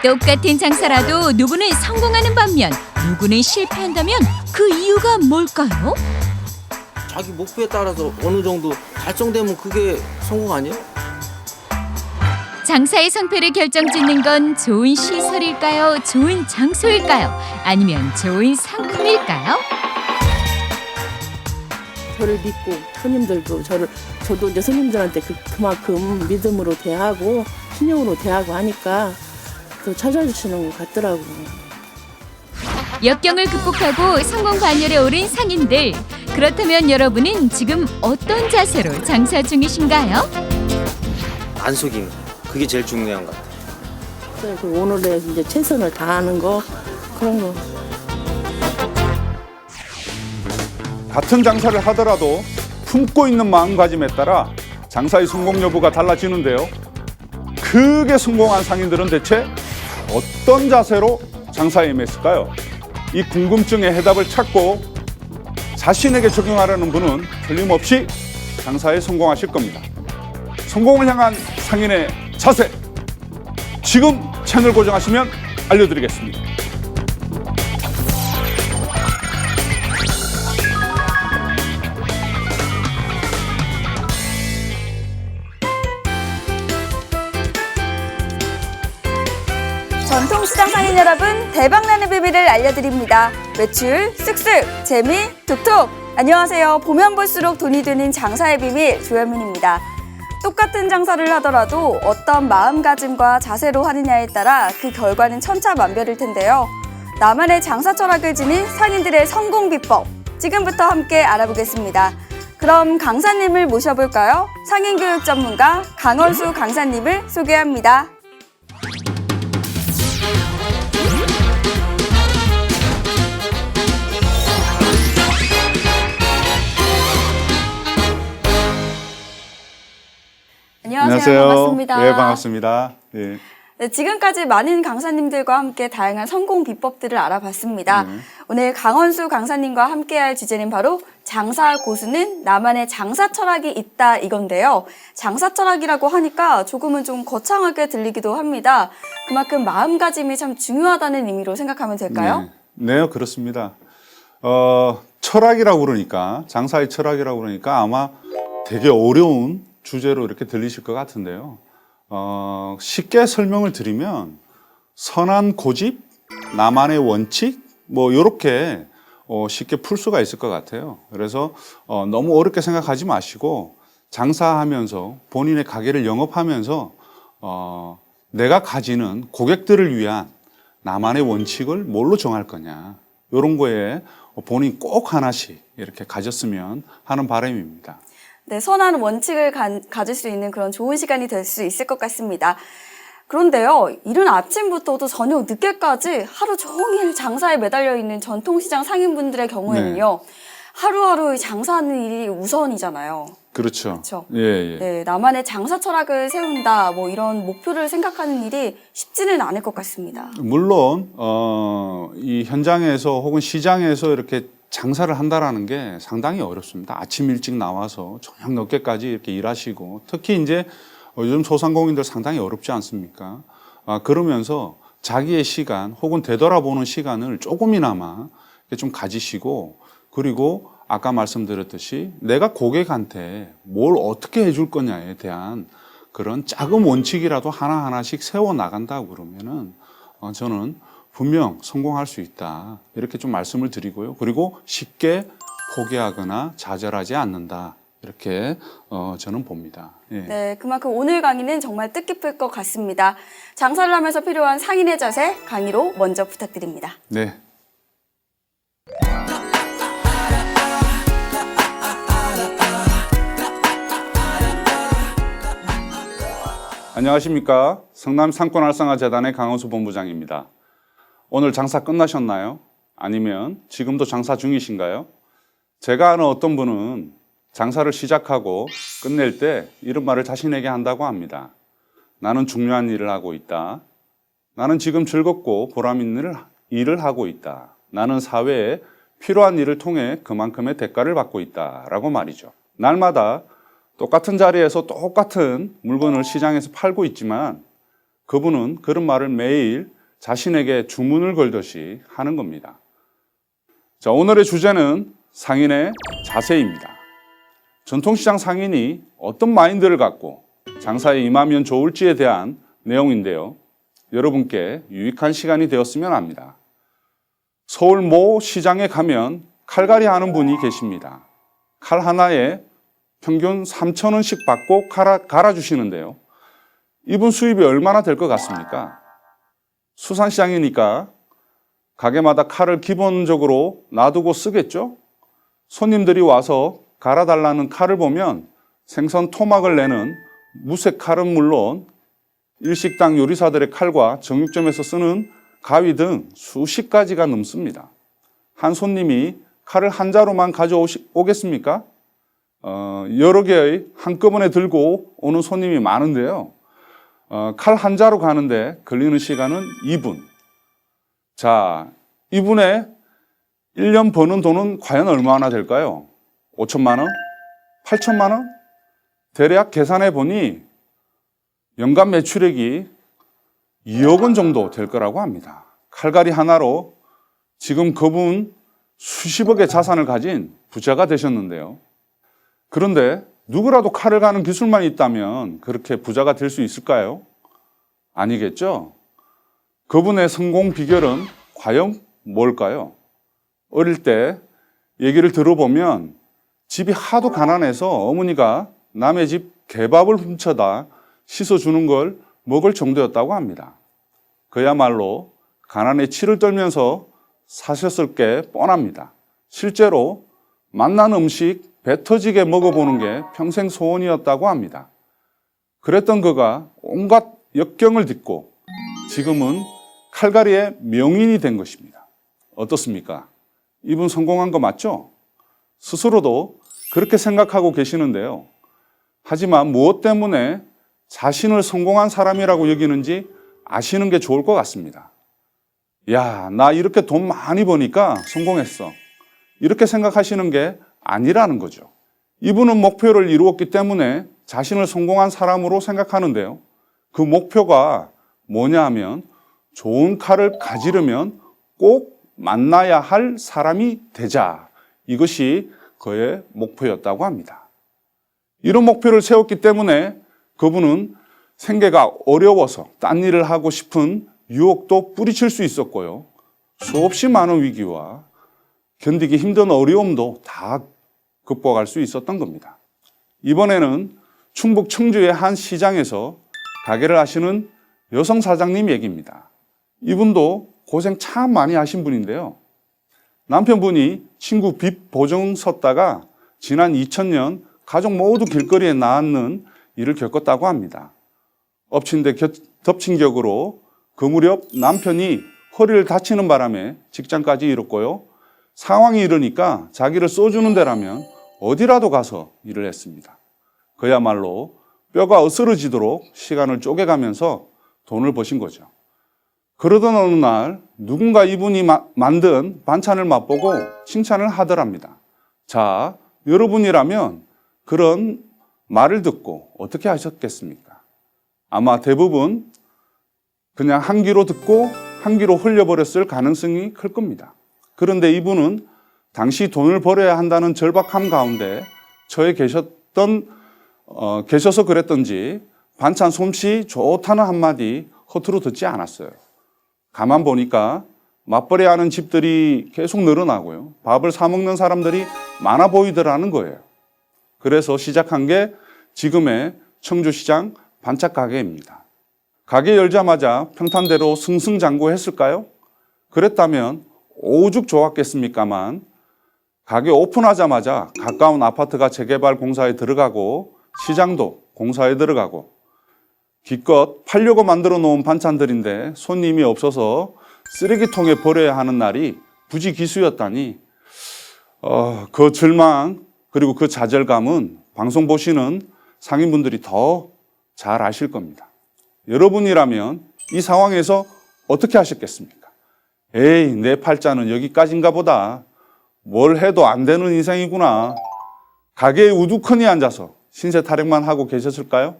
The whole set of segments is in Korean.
똑같은 장사라도 누구는 성공하는 반면 누구는 실패한다면 그 이유가 뭘까요? 자기 목표에 따라서 어느 정도 달성되면 그게 성공 아니에요? 장사의 성패를 결정짓는 건 좋은 시설일까요? 좋은 장소일까요? 아니면 좋은 상품일까요? 저를 믿고 손님들도 저도 이제 손님들한테 그만큼 믿음으로 대하고 신용으로 대하고 하니까 또 찾아주시는 것 같더라고요. 역경을 극복하고 성공 반열에 오른 상인들. 그렇다면 여러분은 지금 어떤 자세로 장사 중이신가요? 안 속임. 그게 제일 중요한 것 같아요. 그래서 오늘의 이제 최선을 다하는 거 그런 거. 같은 장사를 하더라도 품고 있는 마음가짐에 따라 장사의 성공 여부가 달라지는데요. 크게 성공한 상인들은 대체 어떤 자세로 장사에 임했을까요? 이 궁금증의 해답을 찾고 자신에게 적용하려는 분은 틀림없이 장사에 성공하실 겁니다. 성공을 향한 상인의 자세, 지금 채널 고정하시면 알려드리겠습니다. 전통시장 상인 여러분, 대박나는 비밀을 알려드립니다. 매출 쓱쓱, 재미 톡톡. 안녕하세요. 보면 볼수록 돈이 되는 장사의 비밀 조현민입니다. 똑같은 장사를 하더라도 어떤 마음가짐과 자세로 하느냐에 따라 그 결과는 천차만별일 텐데요. 나만의 장사 철학을 지닌 상인들의 성공 비법, 지금부터 함께 알아보겠습니다. 그럼 강사님을 모셔볼까요? 상인교육 전문가 강원수 강사님을 소개합니다. 안녕하세요. 반갑습니다. 네, 반갑습니다. 네. 네, 지금까지 많은 강사님들과 함께 다양한 성공 비법들을 알아봤습니다. 오늘 강원수 강사님과 함께할 주제는 바로 장사 고수는 나만의 장사 철학이 있다 이건데요. 장사 철학이라고 하니까 조금은 좀 거창하게 들리기도 합니다. 그만큼 마음가짐이 참 중요하다는 의미로 생각하면 될까요? 네, 그렇습니다. 철학이라고 그러니까, 장사의 철학이라고 그러니까 아마 되게 어려운 주제로 이렇게 들리실 것 같은데요. 쉽게 설명을 드리면 선한 고집, 나만의 원칙, 뭐 이렇게 쉽게 풀 수가 있을 것 같아요. 그래서 너무 어렵게 생각하지 마시고 장사하면서 본인의 가게를 영업하면서 내가 가지는 고객들을 위한 나만의 원칙을 뭘로 정할 거냐, 이런 거에 본인 꼭 하나씩 이렇게 가졌으면 하는 바람입니다. 네, 선한 원칙을 가질 수 있는 그런 좋은 시간이 될 수 있을 것 같습니다. 그런데요, 이른 아침부터도 저녁 늦게까지 하루 종일 장사에 매달려 있는 전통시장 상인분들의 경우에는요, 하루하루 장사하는 일이 우선이잖아요. 그렇죠. 그렇죠. 예. 네, 나만의 장사 철학을 세운다, 뭐 이런 목표를 생각하는 일이 쉽지는 않을 것 같습니다. 물론 이 현장에서 혹은 시장에서 이렇게 장사를 한다라는 게 상당히 어렵습니다. 아침 일찍 나와서 저녁 늦게까지 이렇게 일하시고, 특히 이제 요즘 소상공인들 상당히 어렵지 않습니까? 그러면서 자기의 시간 혹은 되돌아보는 시간을 조금이나마 좀 가지시고, 그리고 아까 말씀드렸듯이 내가 고객한테 뭘 어떻게 해줄 거냐에 대한 그런 작은 원칙이라도 하나하나씩 세워 나간다고 그러면은 저는 분명 성공할 수 있다, 이렇게 좀 말씀을 드리고요. 그리고 쉽게 포기하거나 좌절하지 않는다, 이렇게 저는 봅니다. 예. 네, 그만큼 오늘 강의는 정말 뜻깊을 것 같습니다. 장사를 하면서 필요한 상인의 자세 강의로 먼저 부탁드립니다. 네. 안녕하십니까. 성남 상권활성화재단의 강원수 본부장입니다. 오늘 장사 끝나셨나요? 아니면 지금도 장사 중이신가요? 제가 아는 어떤 분은 장사를 시작하고 끝낼 때 이런 말을 자신에게 한다고 합니다. 나는 중요한 일을 하고 있다. 나는 지금 즐겁고 보람 있는 일을 하고 있다. 나는 사회에 필요한 일을 통해 그만큼의 대가를 받고 있다, 라고 말이죠. 날마다 똑같은 자리에서 똑같은 물건을 시장에서 팔고 있지만 그분은 그런 말을 매일 자신에게 주문을 걸듯이 하는 겁니다. 자, 오늘의 주제는 상인의 자세입니다. 전통시장 상인이 어떤 마인드를 갖고 장사에 임하면 좋을지에 대한 내용인데요. 여러분께 유익한 시간이 되었으면 합니다. 서울 모 시장에 가면 칼갈이 하는 분이 계십니다. 칼 하나에 평균 3,000원씩 받고 갈아주시는데요. 이분 수입이 얼마나 될 것 같습니까? 수산시장이니까 가게마다 칼을 기본적으로 놔두고 쓰겠죠? 손님들이 와서 갈아달라는 칼을 보면 생선 토막을 내는 무쇠 칼은 물론 일식당 요리사들의 칼과 정육점에서 쓰는 가위 등 수십 가지가 넘습니다. 한 손님이 칼을 한 자루만 가져오겠습니까? 여러 개의 한꺼번에 들고 오는 손님이 많은데요. 칼 한 자루 가는데 걸리는 시간은 2분. 자, 이분의 1년 버는 돈은 과연 얼마나 될까요? 5천만 원? 8천만 원? 대략 계산해 보니 연간 매출액이 2억 원 정도 될 거라고 합니다. 칼갈이 하나로 지금 그분 수십억의 자산을 가진 부자가 되셨는데요. 그런데 누구라도 칼을 가는 기술만 있다면 그렇게 부자가 될 수 있을까요? 아니겠죠? 그분의 성공 비결은 과연 뭘까요? 어릴 때 얘기를 들어보면 집이 하도 가난해서 어머니가 남의 집 개밥을 훔쳐다 씻어주는 걸 먹을 정도였다고 합니다. 그야말로 가난에 치를 떨면서 사셨을 게 뻔합니다. 실제로 맛난 음식 배 터지게 먹어보는 게 평생 소원이었다고 합니다. 그랬던 그가 온갖 역경을 딛고 지금은 칼갈이의 명인이 된 것입니다. 어떻습니까? 이분 성공한 거 맞죠? 스스로도 그렇게 생각하고 계시는데요. 하지만 무엇 때문에 자신을 성공한 사람이라고 여기는지 아시는 게 좋을 것 같습니다. 야, 나 이렇게 돈 많이 버니까 성공했어. 이렇게 생각하시는 게 아니라는 거죠. 이분은 목표를 이루었기 때문에 자신을 성공한 사람으로 생각하는데요. 그 목표가 뭐냐 하면 좋은 칼을 가지려면 꼭 만나야 할 사람이 되자. 이것이 그의 목표였다고 합니다. 이런 목표를 세웠기 때문에 그분은 생계가 어려워서 딴 일을 하고 싶은 유혹도 뿌리칠 수 있었고요. 수없이 많은 위기와 견디기 힘든 어려움도 다 극복할 수 있었던 겁니다. 이번에는 충북 청주의 한 시장에서 가게를 하시는 여성 사장님 얘기입니다. 이분도 고생 참 많이 하신 분인데요. 남편분이 친구 빚 보증 섰다가 지난 2000년 가족 모두 길거리에 나앉는 일을 겪었다고 합니다. 엎친 데 덮친 격으로 그 무렵 남편이 허리를 다치는 바람에 직장까지 잃었고요. 상황이 이러니까 자기를 써주는 데라면 어디라도 가서 일을 했습니다. 그야말로 뼈가 으스러지도록 시간을 쪼개가면서 돈을 버신 거죠. 그러던 어느 날 누군가 이분이 만든 반찬을 맛보고 칭찬을 하더랍니다. 자, 여러분이라면 그런 말을 듣고 어떻게 하셨겠습니까? 아마 대부분 그냥 한 귀로 듣고 한 귀로 흘려버렸을 가능성이 클 겁니다. 그런데 이분은 당시 돈을 벌어야 한다는 절박함 가운데 처해 계셔서 그랬던지 반찬 솜씨 좋다는 한마디 허투루 듣지 않았어요. 가만 보니까 맞벌이 하는 집들이 계속 늘어나고요. 밥을 사 먹는 사람들이 많아 보이더라는 거예요. 그래서 시작한 게 지금의 청주시장 반찬 가게입니다. 가게 열자마자 평탄대로 승승장구했을까요? 그랬다면 오죽 좋았겠습니까만 가게 오픈하자마자 가까운 아파트가 재개발 공사에 들어가고 시장도 공사에 들어가고 기껏 팔려고 만들어 놓은 반찬들인데 손님이 없어서 쓰레기통에 버려야 하는 날이 부지기수였다니 그 절망 그리고 그 좌절감은 방송 보시는 상인분들이 더 잘 아실 겁니다. 여러분이라면 이 상황에서 어떻게 하셨겠습니까? 에이, 내 팔자는 여기까지인가 보다. 뭘 해도 안 되는 인생이구나. 가게에 우두커니 앉아서 신세 타령만 하고 계셨을까요?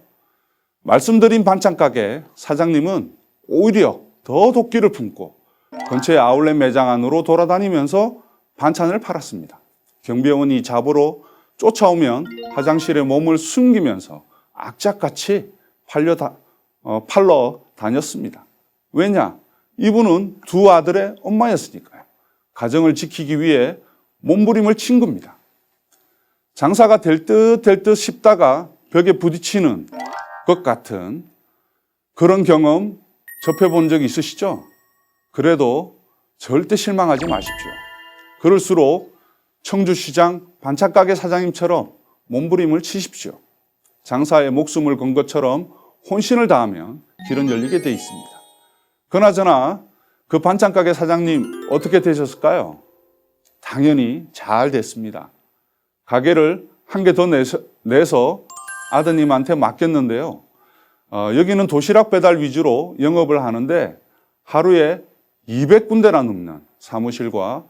말씀드린 반찬가게 사장님은 오히려 더 도끼를 품고 근처의 아울렛 매장 안으로 돌아다니면서 반찬을 팔았습니다. 경비원이 잡으러 쫓아오면 화장실에 몸을 숨기면서 악착같이 팔러 다녔습니다. 왜냐? 이분은 두 아들의 엄마였으니까요. 가정을 지키기 위해 몸부림을 친 겁니다. 장사가 될 듯 싶다가 벽에 부딪히는 것 같은 그런 경험 접해본 적 있으시죠? 그래도 절대 실망하지 마십시오. 그럴수록 청주시장 반찬가게 사장님처럼 몸부림을 치십시오. 장사에 목숨을 건 것처럼 혼신을 다하면 길은 열리게 돼 있습니다. 그나저나 그 반찬가게 사장님 어떻게 되셨을까요? 당연히 잘 됐습니다. 가게를 한 개 더 내서 아드님한테 맡겼는데요. 여기는 도시락 배달 위주로 영업을 하는데 하루에 200군데나 넘는 사무실과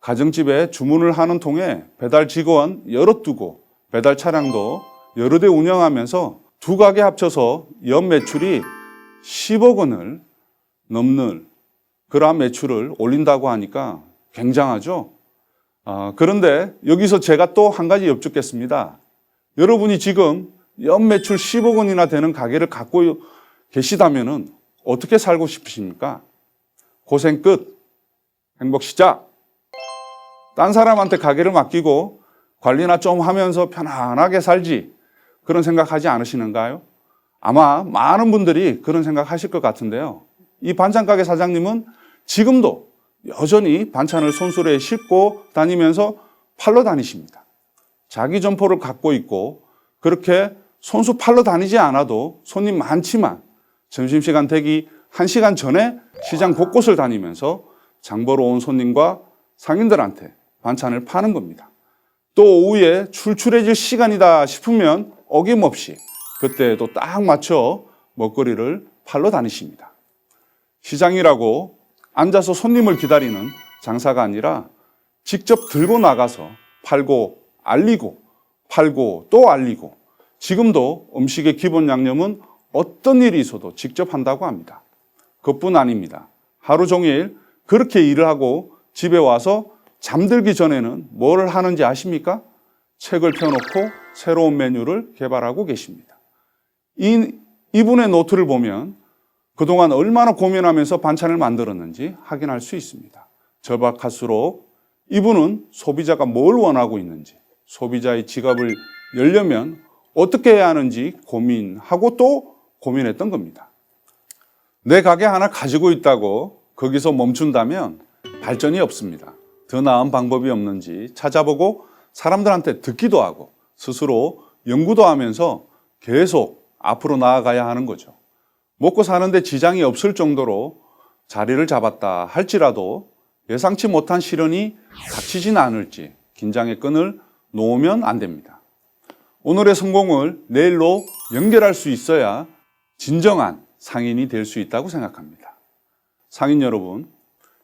가정집에 주문을 하는 통에 배달 직원 여럿 두고 배달 차량도 여러 대 운영하면서 두 가게 합쳐서 연 매출이 10억 원을 넘는 그러한 매출을 올린다고 하니까 굉장하죠. 그런데 여기서 제가 또 한 가지 여쭙겠습니다. 여러분이 지금 연 매출 10억 원이나 되는 가게를 갖고 계시다면 어떻게 살고 싶으십니까? 고생 끝, 행복 시작. 딴 사람한테 가게를 맡기고 관리나 좀 하면서 편안하게 살지 그런 생각하지 않으시는가요? 아마 많은 분들이 그런 생각하실 것 같은데요. 이 반찬가게 사장님은 지금도 여전히 반찬을 손수레에 싣고 다니면서 팔러 다니십니다. 자기 점포를 갖고 있고 그렇게 손수 팔러 다니지 않아도 손님 많지만 점심시간 되기 1시간 전에 시장 곳곳을 다니면서 장 보러 온 손님과 상인들한테 반찬을 파는 겁니다. 또 오후에 출출해질 시간이다 싶으면 어김없이 그때도 딱 맞춰 먹거리를 팔러 다니십니다. 시장이라고 앉아서 손님을 기다리는 장사가 아니라 직접 들고 나가서 팔고 알리고 팔고 또 알리고 지금도 음식의 기본 양념은 어떤 일이 있어도 직접 한다고 합니다. 그뿐 아닙니다. 하루 종일 그렇게 일을 하고 집에 와서 잠들기 전에는 뭘 하는지 아십니까? 책을 펴놓고 새로운 메뉴를 개발하고 계십니다. 이분의 노트를 보면 그동안 얼마나 고민하면서 반찬을 만들었는지 확인할 수 있습니다. 절박할수록 이분은 소비자가 뭘 원하고 있는지, 소비자의 지갑을 열려면 어떻게 해야 하는지 고민하고 또 고민했던 겁니다. 내 가게 하나 가지고 있다고 거기서 멈춘다면 발전이 없습니다. 더 나은 방법이 없는지 찾아보고 사람들한테 듣기도 하고 스스로 연구도 하면서 계속 앞으로 나아가야 하는 거죠. 먹고 사는데 지장이 없을 정도로 자리를 잡았다 할지라도 예상치 못한 시련이 닥치진 않을지 긴장의 끈을 놓으면 안 됩니다. 오늘의 성공을 내일로 연결할 수 있어야 진정한 상인이 될 수 있다고 생각합니다. 상인 여러분,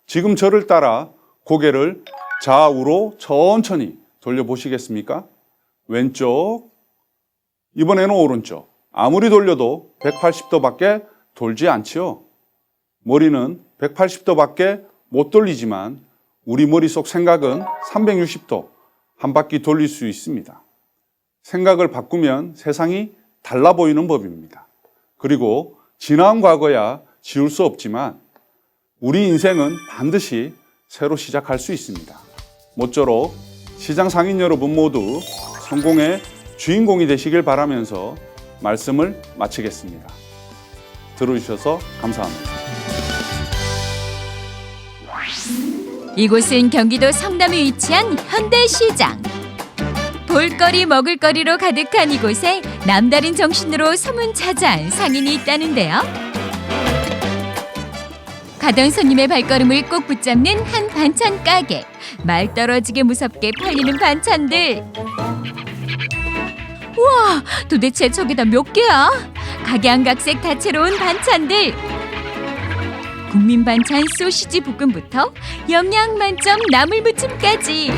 지금 저를 따라 고개를 좌우로 천천히 돌려보시겠습니까? 왼쪽, 이번에는 오른쪽. 아무리 돌려도 180도밖에 돌지 않지요. 머리는 180도밖에 못 돌리지만 우리 머릿속 생각은 360도 한 바퀴 돌릴 수 있습니다. 생각을 바꾸면 세상이 달라 보이는 법입니다. 그리고 지나온 과거야 지울 수 없지만 우리 인생은 반드시 새로 시작할 수 있습니다. 모쪼록 시장 상인 여러분 모두 성공의 주인공이 되시길 바라면서 말씀을 마치겠습니다. 들어주셔서 감사합니다. 이곳은 경기도 성남에 위치한 현대시장. 볼거리 먹을거리로 가득한 이곳에 남다른 정신으로 소문자자한 상인이 있다는데요. 가던 손님의 발걸음을 꼭 붙잡는 한 반찬 가게. 말 떨어지게 무섭게 팔리는 반찬들. 우와, 도대체 저게 다 몇 개야? 각양각색 다채로운 반찬들. 국민 반찬 소시지 볶음부터 영양 만점 나물 무침까지.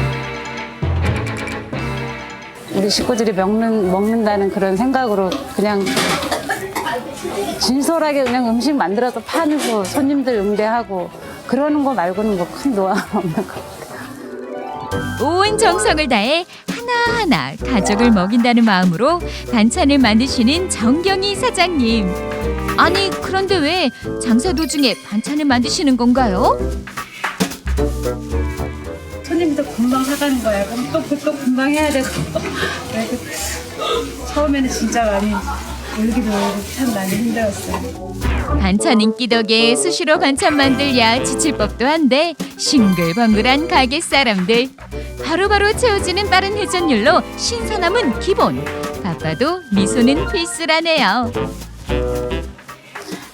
우리 식구들이 먹는다는 그런 생각으로 그냥 진솔하게 그냥 음식 만들어서 파면서 손님들 응대하고 그러는 거 말고는 뭐 큰 노하우 없는 것 같아요. 온 정성을 다해 하나하나 가족을 먹인다는 마음으로 반찬을 만드시는 정경희 사장님. 아니, 그런데 왜 장사 도중에 반찬을 만드시는 건가요? 손님도 금방 사가는 거야. 그럼 또 금방 해야 되고. 처음에는 진짜 많이 울기도 참 많이 힘들었어요. 반찬 인기 덕에 수시로 반찬 만들랴 지칠 법도 한데 싱글벙글한 가게 사람들. 바로바로 채워지는 빠른 회전율로 신선함은 기본. 바빠도 미소는 필수라네요.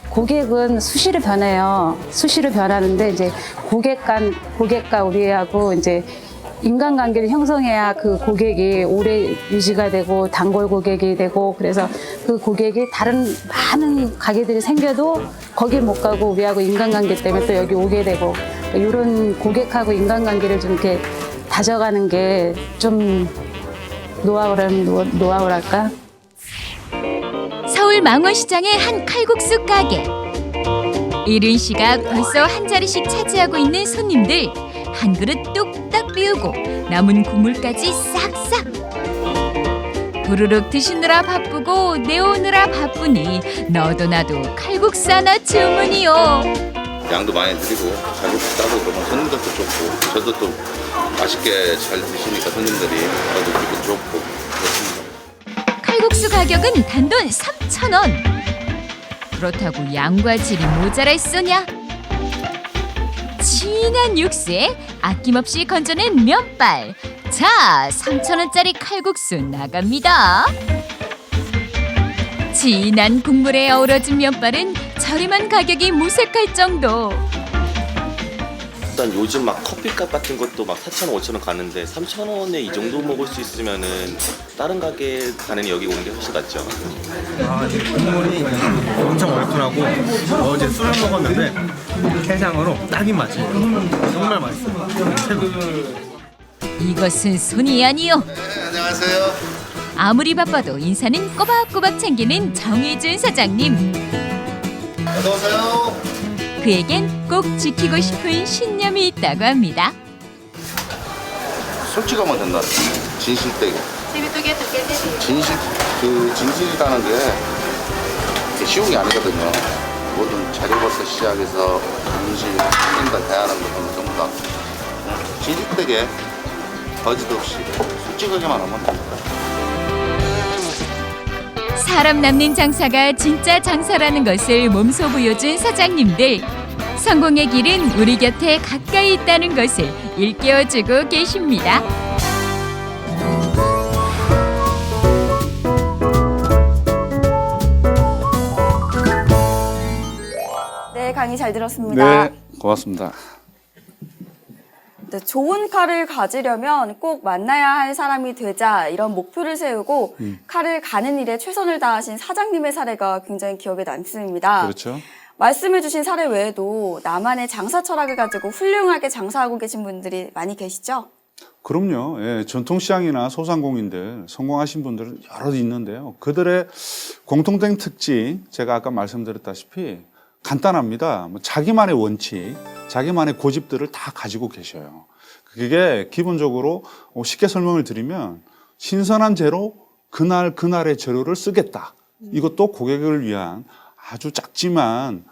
고객은 수시로 변해요. 수시로 변하는데 이제 고객과 우리하고 이제 인간관계를 형성해야 그 고객이 오래 유지가 되고 단골 고객이 되고 그래서 그 고객이 다른 많은 가게들이 생겨도 거기 못 가고 우리하고 인간관계 때문에 또 여기 오게 되고 이런 고객하고 인간관계를 좀 이렇게 다져가는 게 좀 노하우랄까? 서울 망원시장의 한 칼국수 가게. 이른 시각 벌써 한 자리씩 차지하고 있는 손님들. 한 그릇 뚝딱 비우고 남은 국물까지 싹싹. 부르륵 드시느라 바쁘고 내오느라 바쁘니 너도 나도 칼국수 하나 주문이요. 양도 많이 드리고 가격도 싸고 그러면 손님들도 좋고 저도 또 맛있게 잘 드시니까 손님들이 저도 기분 좋고 그렇습니다. 칼국수 가격은 단돈 3,000원. 그렇다고 양과 질이 모자랄 쏘냐? 진한 육수에 아낌없이 건져낸 면발. 자, 3,000원짜리 칼국수 나갑니다. 진한 국물에 어우러진 면발은 저렴한 가격이 무색할 정도. 일단 요즘 막 커피값 같은 것도 막 4,000원, 5,000원 가는데 3,000원에 이 정도 먹을 수 있으면은 다른 가게 가는 여기 오는 게 훨씬 낫죠. 아, 이 국물이 엄청 얼큰하고 어제 술을 먹었는데 해장으로 딱인 맛이에요. 정말 맛있어요. 최고. 이것은 손이 아니요. 안녕하세요. 아무리 바빠도 인사는 꼬박꼬박 챙기는 정혜준 사장님. 어서 오세요. 그에겐 꼭 지키고 싶은 신념이 있다고 합니다. 솔직하면 된다. 진실되게. 진실이라는 게 쉬운 게 아니거든요. 모든 자료부터 시작해서 음식, 손님들 대하는 것도 전부 다 진실되게 거짓 없이 솔직하게만 하면 됩니다. 사람 남는 장사가 진짜 장사라는 것을 몸소 보여준 사장님들. 성공의 길은 우리 곁에 가까이 있다는 것을 일깨워주고 계십니다. 네, 강의 잘 들었습니다. 네, 고맙습니다. 네, 좋은 칼을 가지려면 꼭 만나야 할 사람이 되자 이런 목표를 세우고 칼을 가는 일에 최선을 다하신 사장님의 사례가 굉장히 기억에 남습니다. 그렇죠. 말씀해주신 사례 외에도 나만의 장사 철학을 가지고 훌륭하게 장사하고 계신 분들이 많이 계시죠? 그럼요. 예, 전통시장이나 소상공인들 성공하신 분들은 여러 있는데요. 그들의 공통된 특징, 제가 아까 말씀드렸다시피 간단합니다. 뭐 자기만의 원칙, 자기만의 고집들을 다 가지고 계셔요. 그게 기본적으로 쉽게 설명을 드리면 신선한 재료, 그날의 재료를 쓰겠다. 이것도 고객을 위한 아주 작지만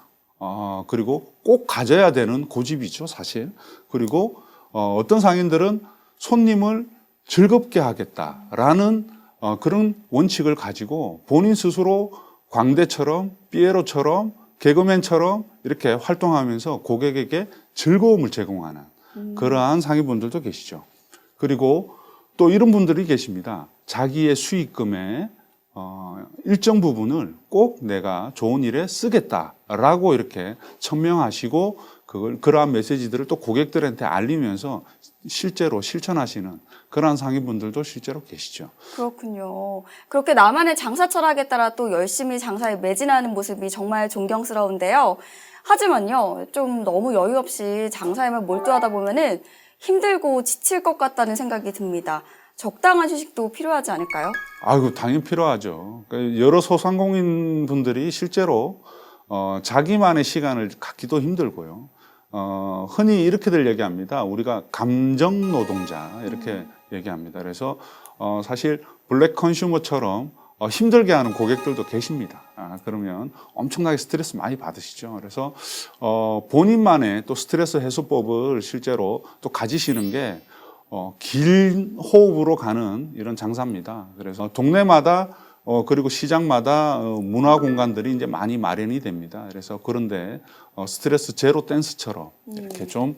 그리고 꼭 가져야 되는 고집이죠, 사실. 그리고 어떤 상인들은 손님을 즐겁게 하겠다라는 그런 원칙을 가지고 본인 스스로 광대처럼 삐에로처럼 개그맨처럼 이렇게 활동하면서 고객에게 즐거움을 제공하는 그러한 상인분들도 계시죠. 그리고 또 이런 분들이 계십니다. 자기의 수익금의 일정 부분을 꼭 내가 좋은 일에 쓰겠다라고 이렇게 천명하시고 그러한 메시지들을 또 고객들한테 알리면서 실제로 실천하시는 그러한 상인분들도 실제로 계시죠. 그렇군요. 그렇게 나만의 장사 철학에 따라 또 열심히 장사에 매진하는 모습이 정말 존경스러운데요. 하지만요, 좀 너무 여유 없이 장사에만 몰두하다 보면은 힘들고 지칠 것 같다는 생각이 듭니다. 적당한 휴식도 필요하지 않을까요? 아이고, 당연히 필요하죠. 그러니까 여러 소상공인 분들이 실제로 자기만의 시간을 갖기도 힘들고요. 흔히 이렇게들 얘기합니다. 우리가 감정 노동자 이렇게 얘기합니다. 그래서 사실 블랙 컨슈머처럼 힘들게 하는 고객들도 계십니다. 그러면 엄청나게 스트레스 많이 받으시죠. 그래서 본인만의 또 스트레스 해소법을 실제로 또 가지시는 게 긴 호흡으로 가는 이런 장사입니다. 그래서 동네마다 그리고 시장마다 문화 공간들이 이제 많이 마련이 됩니다. 그래서 그런데 스트레스 제로 댄스처럼 이렇게 좀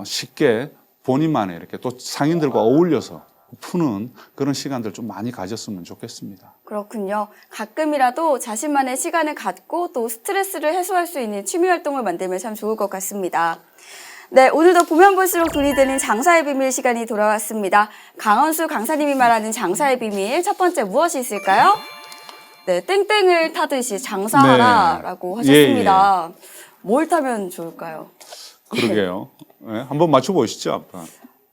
쉽게 본인만의 이렇게 또 상인들과 어울려서 푸는 그런 시간들 좀 많이 가졌으면 좋겠습니다. 그렇군요. 가끔이라도 자신만의 시간을 갖고 또 스트레스를 해소할 수 있는 취미 활동을 만들면 참 좋을 것 같습니다. 네, 오늘도 보면 볼수록 돈이 되는 장사의 비밀 시간이 돌아왔습니다. 강원수 강사님이 말하는 장사의 비밀 첫 번째 무엇이 있을까요? 네, 땡땡을 타듯이 장사하라라고 하셨습니다. 뭘 타면 좋을까요? 그러게요. 네, 한번 맞춰보시죠, 아빠.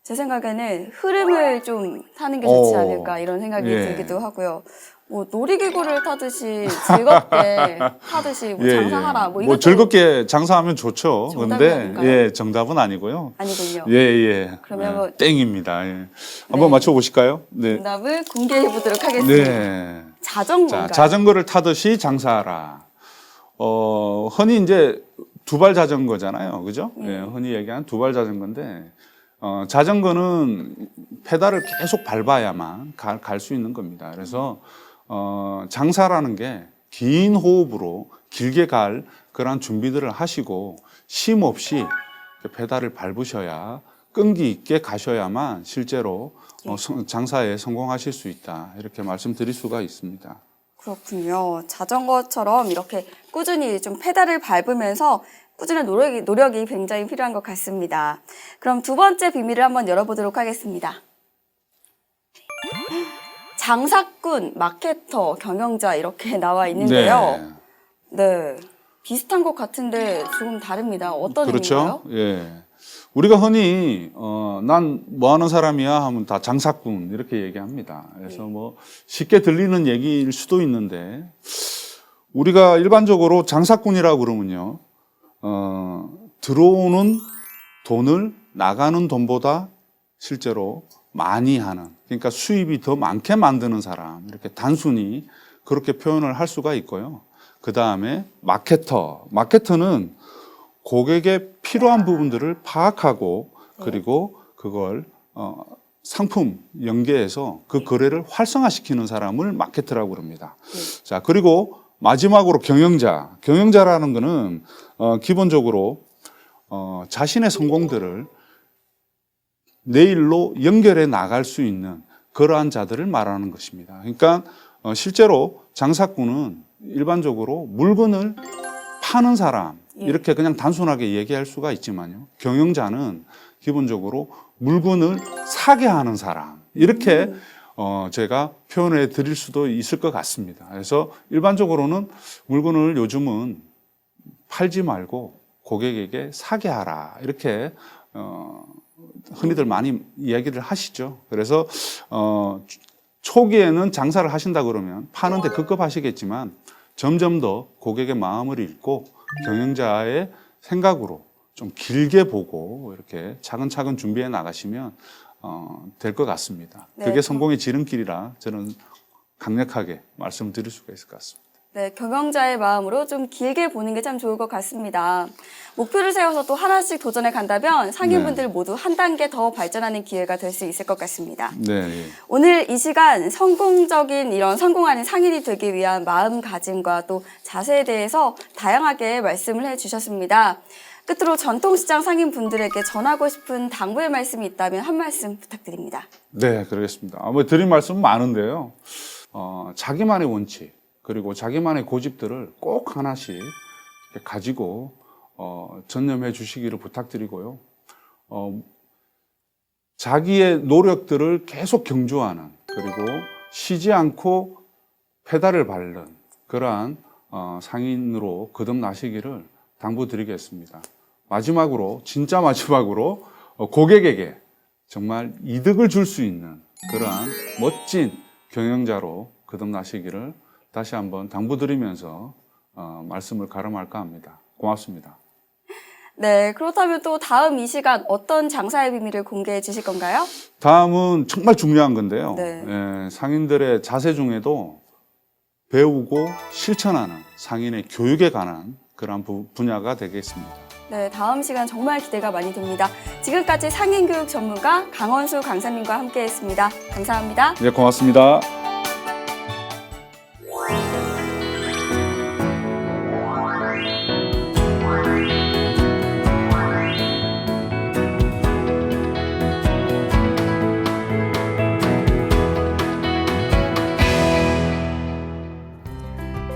제 생각에는 흐름을 좀 타는 게 좋지 않을까 이런 생각이 들기도 하고요. 뭐 놀이기구를 타듯이 즐겁게 타듯이 뭐 장사하라 뭐 이것도 즐겁게 장사하면 좋죠. 정답이 근데 아닐까요? 정답은 아니고요. 아니군요. 그러면 뭐 땡입니다. 한번 맞춰보실까요? 네. 정답을 공개해 보도록 하겠습니다. 네. 자전거인가요? 자전거를 타듯이 장사하라. 흔히 이제 두발 자전거잖아요. 그죠? 흔히 얘기하는 두발 자전거인데, 자전거는 페달을 계속 밟아야만 갈 수 있는 겁니다. 그래서, 장사라는 게 긴 호흡으로 길게 갈 그런 준비들을 하시고, 쉼 없이 페달을 밟으셔야 끈기 있게 가셔야만 실제로 장사에 성공하실 수 있다. 이렇게 말씀드릴 수가 있습니다. 그렇군요. 자전거처럼 이렇게 꾸준히 좀 페달을 밟으면서 꾸준한 노력이 굉장히 필요한 것 같습니다. 그럼 두 번째 비밀을 한번 열어보도록 하겠습니다. 장사꾼, 마케터, 경영자 이렇게 나와 있는데요. 네. 비슷한 것 같은데 조금 다릅니다. 어떤 의미인가요? 그렇죠. 예. 우리가 흔히 난 뭐 하는 사람이야 하면 다 장사꾼 이렇게 얘기합니다. 그래서 뭐 쉽게 들리는 얘기일 수도 있는데 우리가 일반적으로 장사꾼이라고 그러면요. 들어오는 돈을 나가는 돈보다 실제로 많이 하는, 그러니까 수입이 더 많게 만드는 사람, 이렇게 단순히 그렇게 표현을 할 수가 있고요. 그 다음에 마케터는 고객의 필요한 부분들을 파악하고 그리고 그걸 상품 연계해서 그 거래를 활성화시키는 사람을 마케터라고 그럽니다. 자, 그리고 마지막으로 경영자라는 거는 기본적으로 자신의 성공들을 내일로 연결해 나갈 수 있는 그러한 자들을 말하는 것입니다. 그러니까 실제로 장사꾼은 일반적으로 물건을 파는 사람 이렇게 그냥 단순하게 얘기할 수가 있지만요. 경영자는 기본적으로 물건을 사게 하는 사람 이렇게 제가 표현해 드릴 수도 있을 것 같습니다. 그래서 일반적으로는 물건을 요즘은 팔지 말고 고객에게 사게 하라 이렇게 흔히들 많이 이야기를 하시죠. 그래서 초기에는 장사를 하신다 그러면 파는데 급급하시겠지만 점점 더 고객의 마음을 읽고 경영자의 생각으로 좀 길게 보고 이렇게 차근차근 준비해 나가시면 될 것 같습니다. 네. 그게 성공의 지름길이라 저는 강력하게 말씀드릴 수가 있을 것 같습니다. 네, 경영자의 마음으로 좀 길게 보는 게 참 좋을 것 같습니다. 목표를 세워서 또 하나씩 도전해 간다면 상인분들 모두 한 단계 더 발전하는 기회가 될 수 있을 것 같습니다. 네. 오늘 이 시간 성공하는 상인이 되기 위한 마음가짐과 또 자세에 대해서 다양하게 말씀을 해주셨습니다. 끝으로 전통시장 상인분들에게 전하고 싶은 당부의 말씀이 있다면 한 말씀 부탁드립니다. 네, 그러겠습니다. 드릴 말씀은 많은데요. 자기만의 원칙 그리고 자기만의 고집들을 꼭 하나씩 이렇게 가지고 전념해 주시기를 부탁드리고요. 자기의 노력들을 계속 경주하는 그리고 쉬지 않고 페달을 밟는 그러한 상인으로 거듭나시기를 당부드리겠습니다. 진짜 마지막으로 고객에게 정말 이득을 줄 수 있는 그러한 멋진 경영자로 거듭나시기를 다시 한번 당부드리면서 말씀을 가름할까 합니다. 고맙습니다. 네, 그렇다면 또 다음 이 시간 어떤 장사의 비밀을 공개해 주실 건가요? 다음은 정말 중요한 건데요. 네. 상인들의 자세 중에도 배우고 실천하는 상인의 교육에 관한 그런 분야가 되겠습니다. 네, 다음 시간 정말 기대가 많이 됩니다. 지금까지 상인교육 전문가 강원수 강사님과 함께했습니다. 감사합니다. 네, 고맙습니다.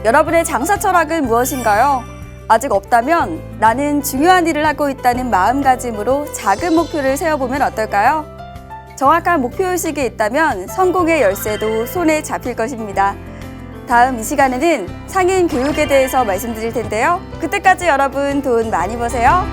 여러분의 장사 철학은 무엇인가요? 아직 없다면 나는 중요한 일을 하고 있다는 마음가짐으로 작은 목표를 세워보면 어떨까요? 정확한 목표의식이 있다면 성공의 열쇠도 손에 잡힐 것입니다. 다음 이 시간에는 상인 교육에 대해서 말씀드릴 텐데요. 그때까지 여러분 돈 많이 버세요.